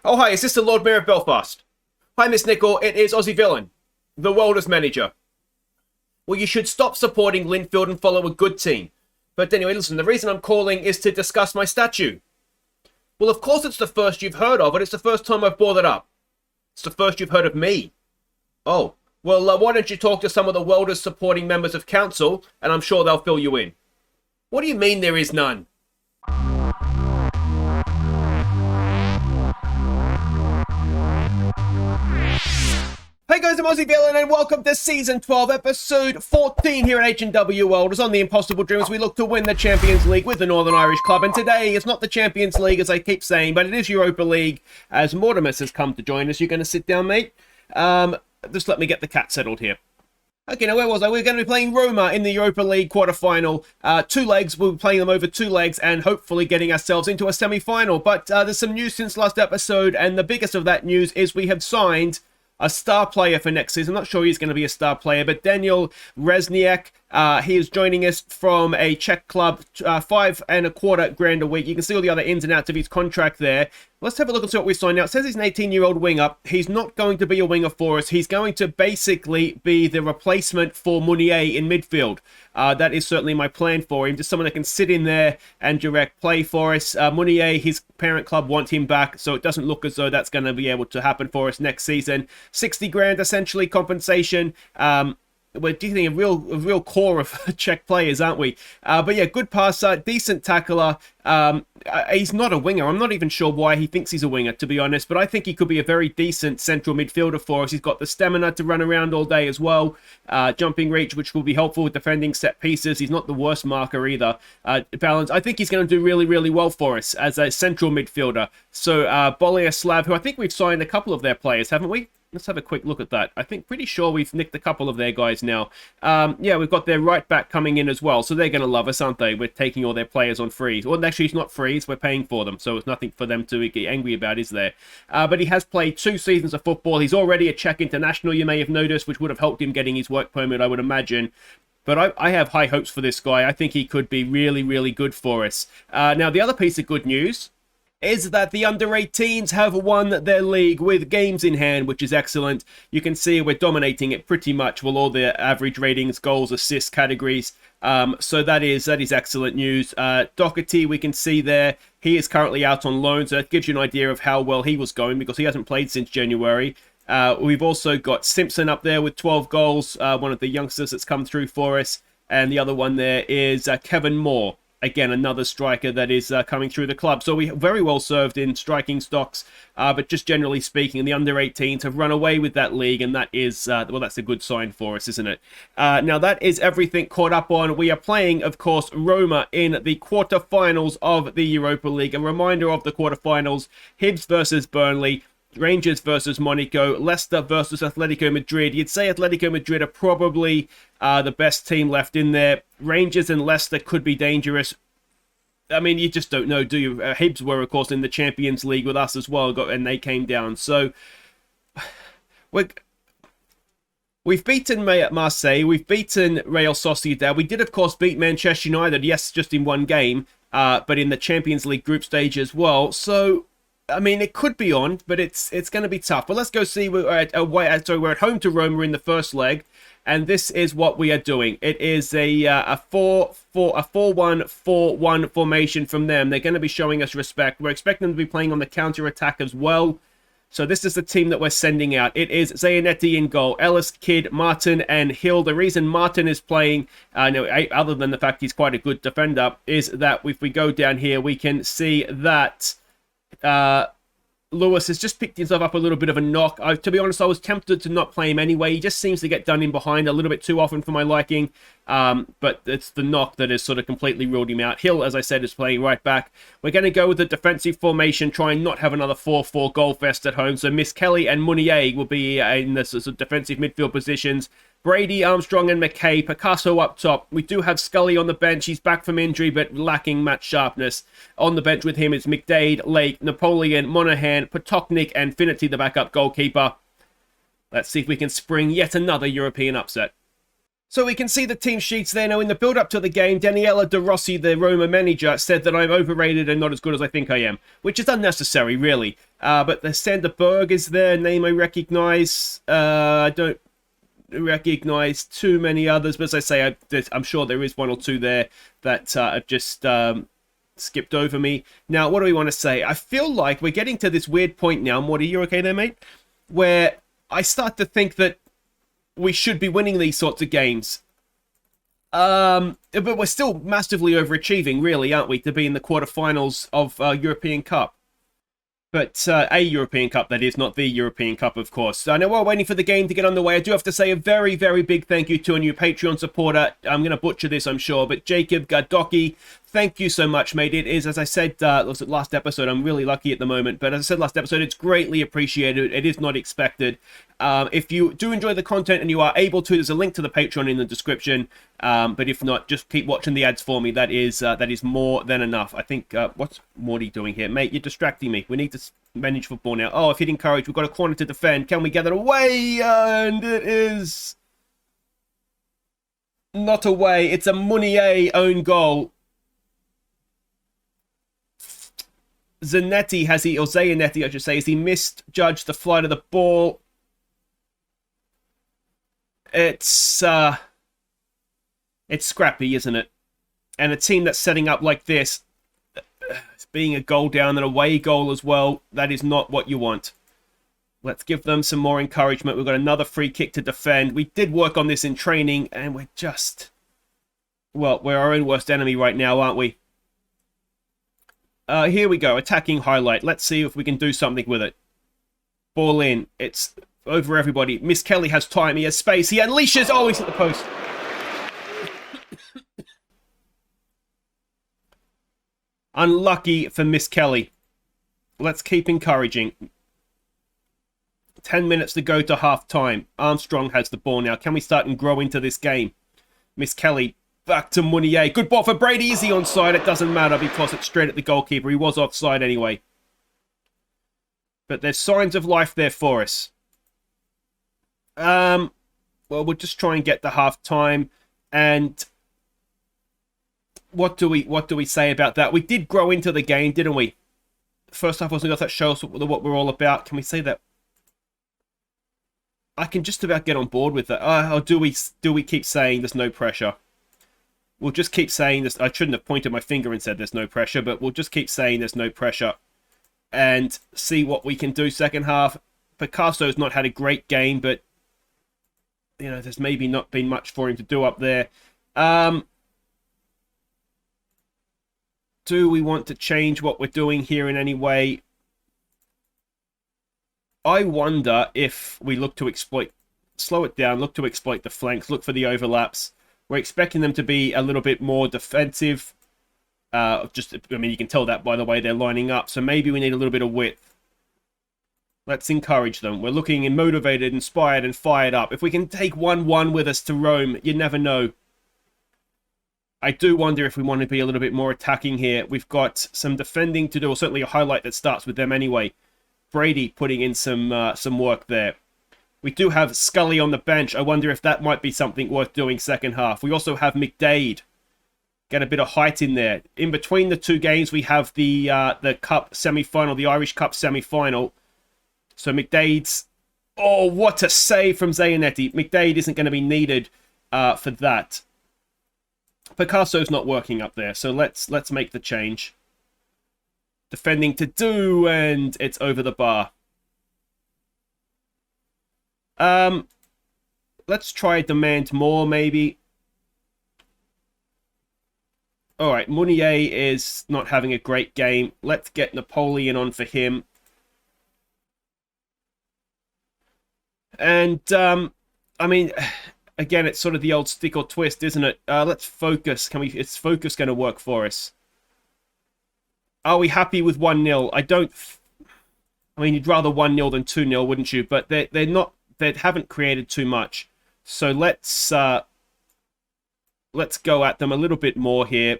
Oh, hi, is this the Lord Mayor of Belfast? Hi, Miss Nicol, it is Aussie Villain, the Welders manager. Well, you should stop supporting Linfield and follow a good team. But anyway, listen, the reason I'm calling is to discuss my statue. Well, of course it's the first you've heard of, and it's the first time I've brought it up. It's the first you've heard of me. Oh, well, why don't you talk to some of the Welders supporting members of council, and I'm sure they'll fill you in. What do you mean there is none? Hey guys, I'm Aussie Villain and welcome to Season 12, Episode 14 here at H&W Welders. On the Impossible Dreams, we look to win the Champions League with the Northern Irish club. And today, it's not the Champions League, as I keep saying, but it is Europa League, as Mortimus has come to join us. You going to sit down, mate? Just let me get the cat settled here. Okay, now where was I? We're going to be playing Roma in the Europa League Quarter-Final. 2 legs, we'll be playing them over 2 legs and hopefully getting ourselves into a semi-final. But there's some news since last episode, and the biggest of that news is we have signed a star player for next season. I'm not sure he's going to be a star player, but Daniel Rezniak, he is joining us from a Czech club, $5.25 grand a week. You can see all the other ins and outs of his contract there. Let's have a look and see what we signed now. It says he's an 18-year-old winger. He's not going to be a winger for us. He's going to basically be the replacement for Munier in midfield. That is certainly my plan for him. Just someone that can sit in there and direct play for us. Munier, his parent club, want him back, so it doesn't look as though that's going to be able to happen for us next season. 60 grand essentially compensation. We're dealing a real core of Czech players, aren't we? But yeah, good passer, decent tackler. He's not a winger. I'm not even sure why he thinks he's a winger, to be honest. But I think he could be a very decent central midfielder for us. He's got the stamina to run around all day as well. Jumping reach, which will be helpful with defending set pieces. He's not the worst marker either. Balance. I think he's going to do really, really well for us as a central midfielder. So Bolesław, who I think we've signed a couple of their players, haven't we? Let's have a quick look at that. I think pretty sure we've nicked a couple of their guys now. Yeah, we've got their right back coming in as well. So they're going to love us, aren't they? We're taking all their players on freeze. Well, actually, it's not freeze. We're paying for them. So it's nothing for them to get angry about, is there? But he has played 2 seasons of football. He's already a Czech international, you may have noticed, which would have helped him getting his work permit, I would imagine. But I have high hopes for this guy. I think he could be really, really good for us. Now, the other piece of good news is that the under-18s have won their league with games in hand, which is excellent. You can see we're dominating it pretty much with all the average ratings, goals, assists categories. So that is excellent news. Doherty, we can see there, he is currently out on loan, so that gives you an idea of how well he was going because he hasn't played since January. We've also got Simpson up there with 12 goals, one of the youngsters that's come through for us. And the other one there is Kevin Moore. Again, another striker that is coming through the club. So we very well served in striking stocks. But just generally speaking, the under-18s have run away with that league. And that is, well, that's a good sign for us, isn't it? Now, that is everything caught up on. We are playing, of course, Roma in the quarterfinals of the Europa League. A reminder of the quarterfinals, Hibs versus Burnley. Rangers versus Monaco, Leicester versus Atletico Madrid. You'd say Atletico Madrid are probably the best team left in there. Rangers and Leicester could be dangerous. I mean, you just don't know, do you? Hibs were, of course, in the Champions League with us as well, and they came down. So, we've beaten Marseille, we've beaten Real Sociedad. We did, of course, beat Manchester United, yes, just in one game, but in the Champions League group stage as well. So, I mean, it could be on, but it's going to be tough. But let's go see. We're at home to Roma in the first leg, and this is what we are doing. It is a 4-1-4-1 formation from them. They're going to be showing us respect. We're expecting them to be playing on the counter-attack as well. So this is the team that we're sending out. It is Zanetti in goal, Ellis, Kidd, Martin, and Hill. The reason Martin is playing, other than the fact he's quite a good defender, is that if we go down here, we can see that Lewis has just picked himself up a little bit of a knock. To be honest, I was tempted to not play him anyway. He just seems to get done in behind a little bit too often for my liking. But it's the knock that has sort of completely ruled him out. Hill, as I said, is playing right back. We're going to go with a defensive formation, try and not have another 4-4 goal fest at home. So Miss Kelly and Munier will be in the sort of defensive midfield positions. Brady, Armstrong, and McKay. Picasso up top. We do have Scully on the bench. He's back from injury, but lacking match sharpness. On the bench with him is McDade, Lake, Napoleon, Monahan, Potoknik, and Finity, the backup goalkeeper. Let's see if we can spring yet another European upset. So we can see the team sheets there. Now, in the build-up to the game, Daniela De Rossi, the Roma manager, said that I'm overrated and not as good as I think I am, which is unnecessary, really. But the Sander Berg is there, name I recognize. I don't recognize too many others, but as I say, I'm sure there is one or two there that have just skipped over me. Now, what do we want to say? I feel like we're getting to this weird point now. Morty, you okay there, mate? Where I start to think that we should be winning these sorts of games. But we're still massively overachieving, really, aren't we, to be in the quarterfinals of European Cup. But a European Cup, that is, not the European Cup, of course. I know we're waiting for the game to get underway. I do have to say a very, very big thank you to a new Patreon supporter. I'm going to butcher this, I'm sure, but Jacob Gardoki, thank you so much, mate. It is, as I said last episode, I'm really lucky at the moment, but as I said last episode, it's greatly appreciated. It is not expected. If you do enjoy the content and you are able to, there's a link to the Patreon in the description. But if not, just keep watching the ads for me. That is more than enough. I think, what's Morty doing here? Mate, you're distracting me. We need to manage football now. Oh, if you'd encourage, we've got a corner to defend. Can we get it away? And it is not away. It's a Munier own goal. Zanetti, or Zanetti, I should say, has he misjudged the flight of the ball? It's scrappy, isn't it? And a team that's setting up like this, being a goal down, an away goal as well, that is not what you want. Let's give them some more encouragement. We've got another free kick to defend. We did work on this in training, and we're just... well, we're our own worst enemy right now, aren't we? Here we go, attacking highlight. Let's see if we can do something with it. Ball in. It's over everybody. Miss Kelly has time. He has space. He unleashes. Oh, he's at the post. Unlucky for Miss Kelly. Let's keep encouraging. 10 minutes to go to half-time. Armstrong has the ball now. Can we start and grow into this game? Miss Kelly back to Munier. Good ball for Brady. Is he onside? It doesn't matter because it's straight at the goalkeeper. He was offside anyway. But there's signs of life there for us. Well, we'll just try and get the half-time. And what do we say about that? We did grow into the game, didn't we? First half wasn't enough. That shows what we're all about. Can we say that? I can just about get on board with that. Or do we keep saying there's no pressure? We'll just keep saying this. I shouldn't have pointed my finger and said there's no pressure, but we'll just keep saying there's no pressure and see what we can do second half. Picasso's not had a great game, but you know, there's maybe not been much for him to do up there. Do we want to change what we're doing here in any way? I wonder if we look to slow it down, look to exploit the flanks, look for the overlaps. We're expecting them to be a little bit more defensive. I mean, you can tell that by the way they're lining up. So maybe we need a little bit of width. Let's encourage them. We're looking motivated, inspired, and fired up. If we can take 1-1 with us to Rome, you never know. I do wonder if we want to be a little bit more attacking here. We've got some defending to do, or certainly a highlight that starts with them anyway. Brady putting in some work there. We do have Scully on the bench. I wonder if that might be something worth doing second half. We also have McDade. Get a bit of height in there. In between the two games, we have the Cup semi-final, the Irish Cup semi-final. So McDade's... oh, what a save from Zanetti. McDade isn't going to be needed for that. Picasso's not working up there, so let's make the change. Defending to do, and it's over the bar. Let's try demand more, maybe. Alright, Munier is not having a great game. Let's get Napoleon on for him. And, I mean, again, it's sort of the old stick or twist, isn't it? Let's focus. Is focus going to work for us? Are we happy with 1-0? I mean, you'd rather 1-0 than 2-0, wouldn't you? But they're not... they haven't created too much. So let's go at them a little bit more here.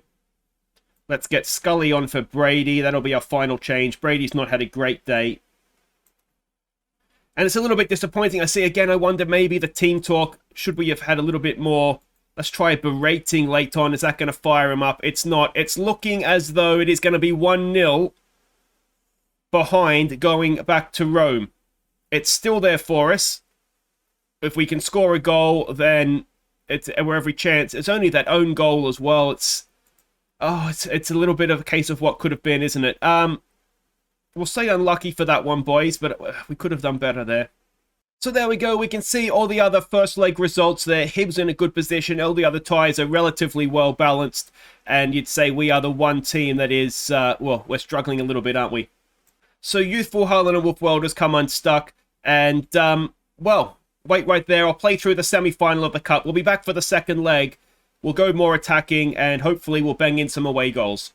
Let's get Scully on for Brady. That'll be our final change. Brady's not had a great day. And it's a little bit disappointing. I see, again, I wonder maybe the team talk, should we have had a little bit more, let's try berating late on. Is that going to fire him up? It's not. It's looking as though it is going to be 1-0 behind going back to Rome. It's still there for us. If we can score a goal, then we're every chance. It's only that own goal as well. It's a little bit of a case of what could have been, isn't it? We'll say unlucky for that one, boys, but we could have done better there. So there we go. We can see all the other first leg results there. Hibs in a good position. All the other ties are relatively well balanced. And you'd say we are the one team that is, well, we're struggling a little bit, aren't we? So Youthful Harlan and Wolf Welders come unstuck. And, well, wait right there. I'll play through the semi-final of the Cup. We'll be back for the second leg. We'll go more attacking, and hopefully we'll bang in some away goals.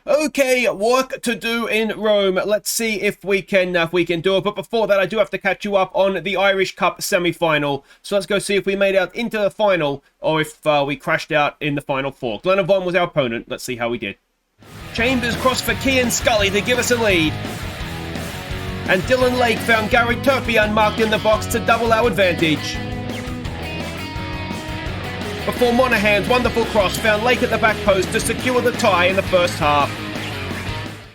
Okay, work to do in Rome. Let's see if we can do it. But before that, I do have to catch you up on the Irish Cup semi-final. So let's go see if we made out into the final, or if we crashed out in the final four. Glenavon was our opponent. Let's see how we did. Chambers crossed for Kean Scully to give us a lead. And Dylan Lake found Gary Turpey unmarked in the box to double our advantage. Before Monahan's wonderful cross found Lake at the back post to secure the tie in the first half.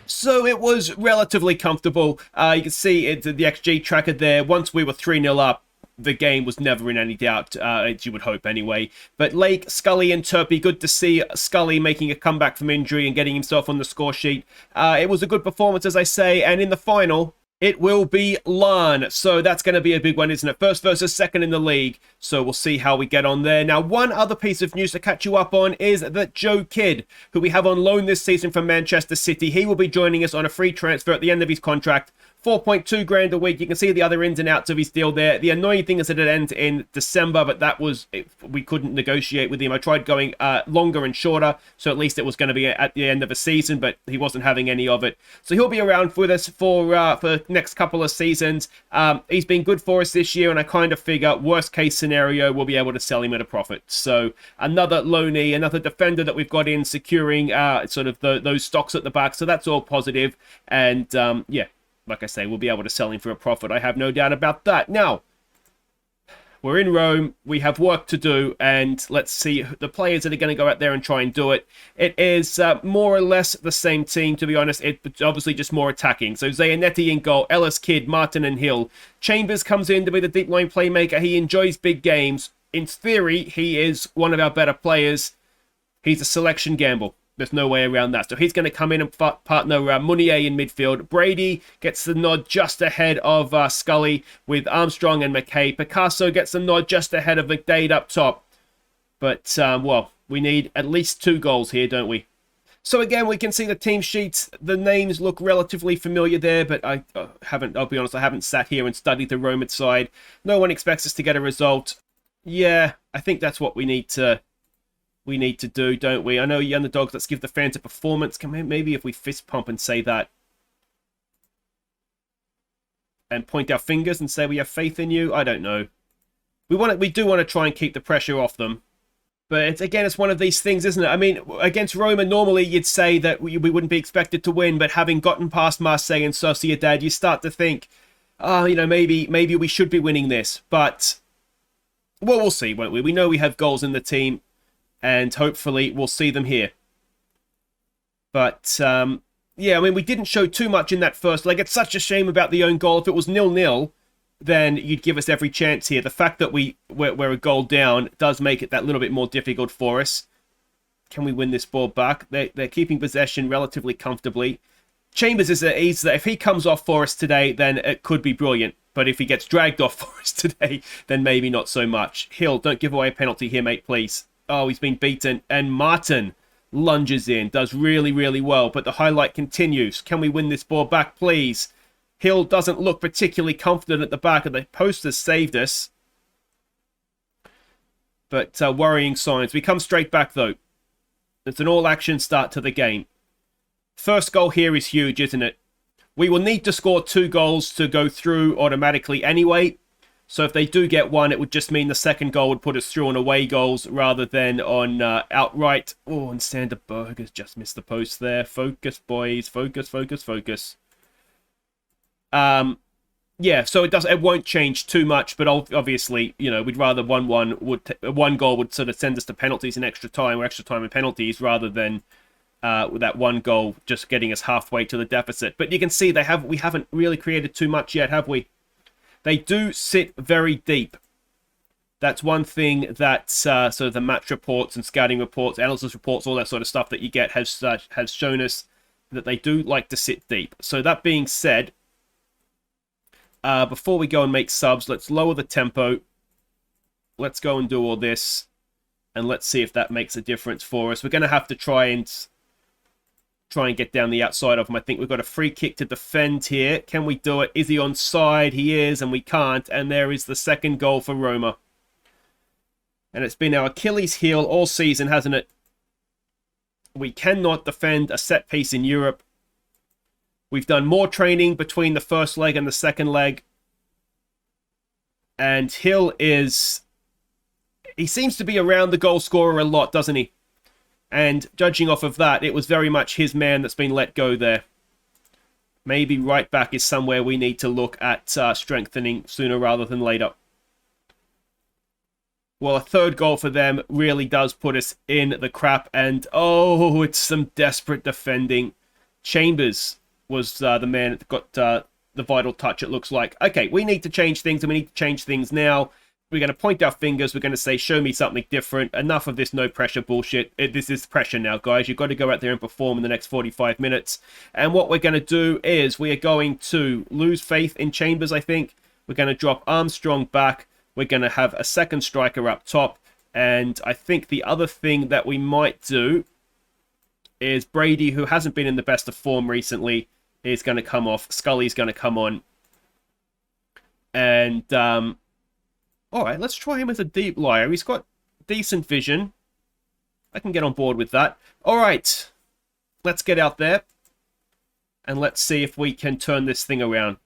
So it was relatively comfortable. You can see the XG tracker there. Once we were 3-0 up, the game was never in any doubt, as you would hope anyway. But Lake, Scully and Turpey, good to see Scully making a comeback from injury and getting himself on the score sheet. It was a good performance, as I say, and in the final, it will be Larne. So that's going to be a big one, isn't it? First versus second in the league. So we'll see how we get on there. Now, one other piece of news to catch you up on is that Joe Kidd, who we have on loan this season from Manchester City, he will be joining us on a free transfer at the end of his contract. 4.2 grand a week. You can see the other ins and outs of his deal there. The annoying thing is that it ends in December, but that was, we couldn't negotiate with him. I tried going longer and shorter, so at least it was going to be at the end of a season, but he wasn't having any of it. So he'll be around with us for the next couple of seasons. He's been good for us this year, and I kind of figure worst case scenario, we'll be able to sell him at a profit. So another loanee, another defender that we've got in securing sort of those stocks at the back. So that's all positive. And yeah. Like I say, we'll be able to sell him for a profit. I have no doubt about that. Now, we're in Rome. We have work to do. And let's see the players that are going to go out there and try and do it. It is more or less the same team, to be honest. It's obviously just more attacking. So Zayanetti in goal, Ellis, Kidd, Martin and Hill. Chambers comes in to be the deep line playmaker. He enjoys big games. In theory, he is one of our better players. He's a selection gamble. There's no way around that. So he's going to come in and partner Munier in midfield. Brady gets the nod just ahead of Scully with Armstrong and McKay. Picasso gets the nod just ahead of McDade up top. But, well, we need at least 2 goals here, don't we? So again, we can see the team sheets. The names look relatively familiar there, but I'll be honest, I haven't sat here and studied the Roma side. No one expects us to get a result. Yeah, I think that's what we need to do, don't we? I know you underdogs, let's give the fans a performance. Maybe if we fist pump and say that. And point our fingers and say we have faith in you. I don't know. We do want to try and keep the pressure off them. But it's one of these things, isn't it? I mean, against Roma, normally you'd say that we wouldn't be expected to win. But having gotten past Marseille and Sociedad, you start to think, oh, you know, maybe we should be winning this. But, well, we'll see, won't we? We know we have goals in the team. And hopefully we'll see them here. But, yeah, I mean, we didn't show too much in that first leg. It's such a shame about the own goal. If it was 0-0, then you'd give us every chance here. The fact that we're a goal down does make it that little bit more difficult for us. Can we win this ball back? They're keeping possession relatively comfortably. Chambers is that if he comes off for us today, then it could be brilliant. But if he gets dragged off for us today, then maybe not so much. Hill, don't give away a penalty here, mate, please. Oh, he's been beaten. And Martin lunges in. Does really, really well. But the highlight continues. Can we win this ball back, please? Hill doesn't look particularly confident at the back. And the post has saved us. But worrying signs. We come straight back, though. It's an all-action start to the game. First goal here is huge, isn't it? We will need to score 2 goals to go through automatically anyway. So if they do get one, it would just mean the second goal would put us through on away goals rather than on outright. Oh, and Sander Berg has just missed the post there. Focus, boys. Focus, focus, focus. Yeah, so it won't change too much, but obviously, you know, we'd rather 1-1 one goal would sort of send us to penalties and extra time, or extra time and penalties, rather than with that one goal just getting us halfway to the deficit. But you can see we haven't really created too much yet, have we? They do sit very deep. That's one thing that sort of the match reports and scouting reports, analysis reports, all that sort of stuff that you get has shown us that they do like to sit deep. So that being said, before we go and make subs, let's lower the tempo. Let's go and do all this, and let's see if that makes a difference for us. We're going to have to try and get down the outside of him. I think we've got a free kick to defend here. Can we do it? Is he onside? He is, and we can't. And there is the second goal for Roma. And it's been our Achilles heel all season, hasn't it? We cannot defend a set piece in Europe. We've done more training between the first leg and the second leg. And Hill he seems to be around the goal scorer a lot, doesn't he? And judging off of that, it was very much his man that's been let go there. Maybe right back is somewhere we need to look at strengthening sooner rather than later. Well, a third goal for them really does put us in the crap. And, oh, it's some desperate defending. Chambers was the man that got the vital touch, it looks like. Okay, we need to change things, and we need to change things now. We're going to point our fingers. We're going to say, show me something different. Enough of this no pressure bullshit. This is pressure now, guys. You've got to go out there and perform in the next 45 minutes. And what we're going to do is we are going to lose faith in Chambers, I think. We're going to drop Armstrong back. We're going to have a second striker up top. And I think the other thing that we might do is Brady, who hasn't been in the best of form recently, is going to come off. Scully's going to come on. And, all right, let's try him as a deep liar. He's got decent vision. I can get on board with that. All right, let's get out there. And let's see if we can turn this thing around.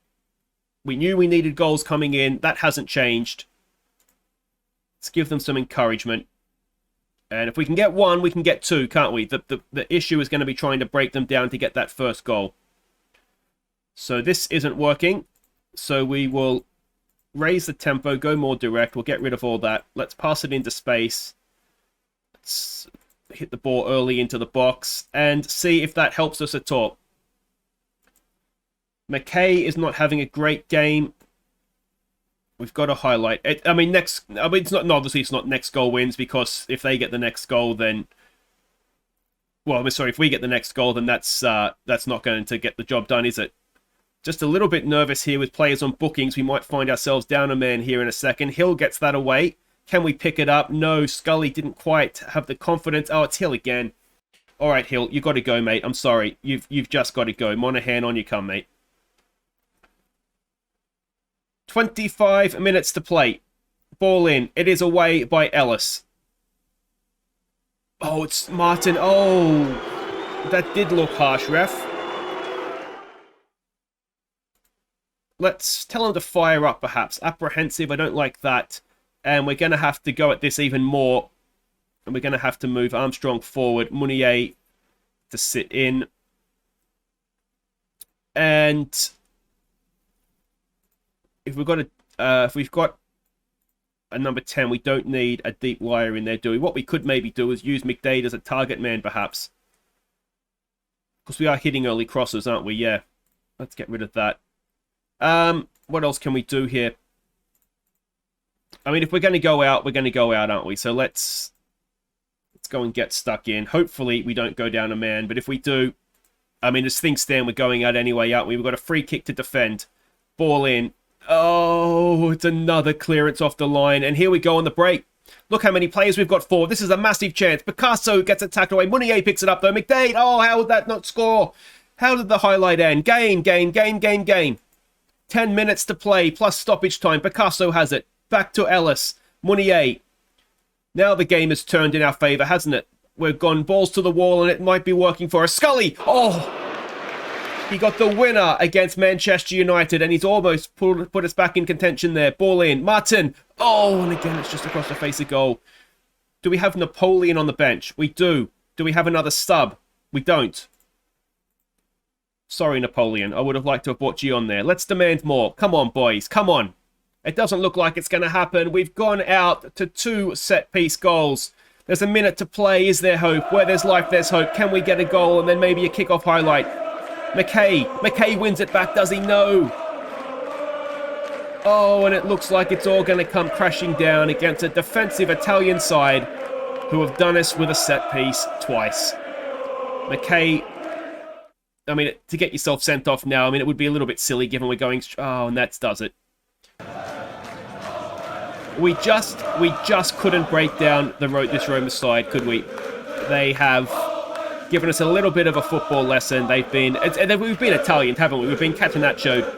We knew we needed goals coming in. That hasn't changed. Let's give them some encouragement. And if we can get one, we can get two, can't we? The issue is going to be trying to break them down to get that first goal. So this isn't working. So we will raise the tempo, go more direct. We'll get rid of all that. Let's pass it into space. Let's hit the ball early into the box and see if that helps us at all. McKay is not having a great game. We've got to highlight it. It's not obviously it's not next goal wins, because if they get the next goal, then if we get the next goal, then that's not going to get the job done, is it? Just a little bit nervous here with players on bookings. We might find ourselves down a man here in a second. Hill gets that away. Can we pick it up? No, Scully didn't quite have the confidence. Oh, it's Hill again. All right, Hill, you got to go, mate. I'm sorry. You've just got to go. Monahan, on you come, mate. 25 minutes to play. Ball in. It is away by Ellis. Oh, it's Martin. Oh, that did look harsh, ref. Let's tell him to fire up, perhaps. Apprehensive, I don't like that. And we're going to have to go at this even more. And we're going to have to move Armstrong forward. Mounier to sit in. And if we've got a number 10, we don't need a deep liar in there, do we? What we could maybe do is use McDade as a target man, perhaps. Because we are hitting early crosses, aren't we? Yeah. Let's get rid of that. What else can we do here? I mean, if we're going to go out, we're going to go out, aren't we? So let's go and get stuck in. Hopefully, we don't go down a man. But if we do, I mean, as things stand, we're going out anyway, aren't we? We've got a free kick to defend. Ball in. Oh, it's another clearance off the line. And here we go on the break. Look how many players we've got forward. This is a massive chance. Picasso gets attacked away. Mounier picks it up, though. McDade. Oh, how would that not score? How did the highlight end? Game. 10 minutes to play, plus stoppage time. Picasso has it. Back to Ellis. Mounier. Now the game has turned in our favour, hasn't it? We've gone balls to the wall, and it might be working for us. Scully! Oh! He got the winner against Manchester United, and he's almost put us back in contention there. Ball in. Martin. Oh, and again, it's just across the face of goal. Do we have Napoleon on the bench? We do. Do we have another sub? We don't. Sorry, Napoleon. I would have liked to have brought you on there. Let's demand more. Come on, boys. Come on. It doesn't look like it's going to happen. We've gone out to 2 set-piece goals. There's a minute to play. Is there hope? Where there's life, there's hope. Can we get a goal and then maybe a kickoff highlight? McKay wins it back. Does he? No. Oh, and it looks like it's all going to come crashing down against a defensive Italian side who have done us with a set-piece twice. McKay, I mean, to get yourself sent off now, I mean, it would be a little bit silly given we're going... Oh, and that does it. We just couldn't break down this Roma side, could we? They have given us a little bit of a football lesson. We've been Italian, haven't we? We've been catenaccio.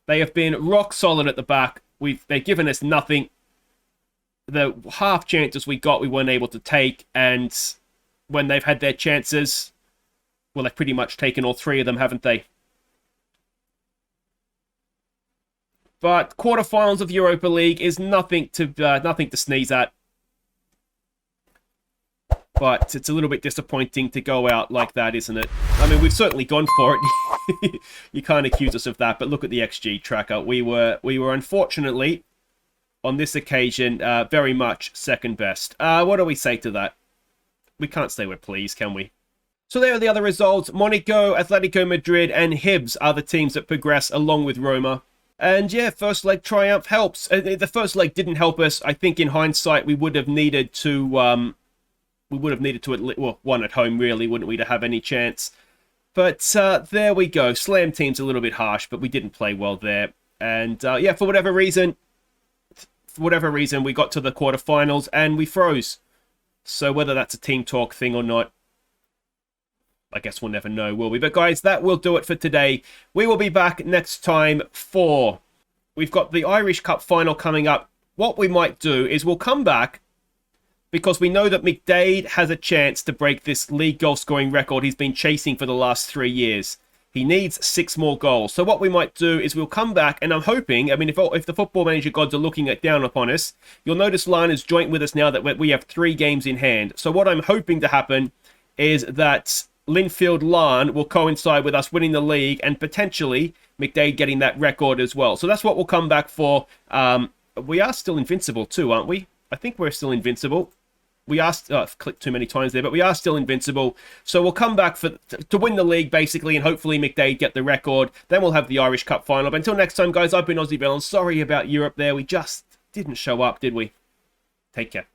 They have been rock solid at the back. They've given us nothing. The half chances we got, we weren't able to take, and when they've had their chances, well, they've pretty much taken all 3 of them, haven't they? But quarterfinals of Europa League is nothing to sneeze at. But it's a little bit disappointing to go out like that, isn't it? I mean, we've certainly gone for it. You can't accuse us of that, but look at the XG tracker. We were unfortunately, on this occasion, very much second best. What do we say to that? We can't say we're pleased, can we? So there are the other results. Monaco, Atletico Madrid, and Hibs are the teams that progress along with Roma. And yeah, first leg triumph helps. The first leg didn't help us. I think in hindsight, we would have needed to... one at home, really, wouldn't we, to have any chance? But there we go. Slam team's a little bit harsh, but we didn't play well there. And yeah, for whatever reason, we got to the quarterfinals and we froze. So whether that's a team talk thing or not, I guess we'll never know, will we? But guys, that will do it for today. We will be back next time for... We've got the Irish Cup final coming up. What we might do is we'll come back because we know that McDade has a chance to break this league goal scoring record he's been chasing for the last 3 years. He needs 6 more goals. So what we might do is we'll come back, and I'm hoping, I mean, if the Football Manager gods are looking down upon us, you'll notice Lana's joint with us now that we have 3 games in hand. So what I'm hoping to happen is that Linfield Larne will coincide with us winning the league and potentially McDade getting that record as well. So that's what we'll come back for. We are still invincible too, aren't we? I think we're still invincible. We are... I've clicked too many times there, but we are still invincible. So we'll come back to win the league, basically, and hopefully McDade get the record. Then we'll have the Irish Cup final. But until next time, guys, I've been Aussie Bell, and sorry about Europe there. We just didn't show up, did we? Take care.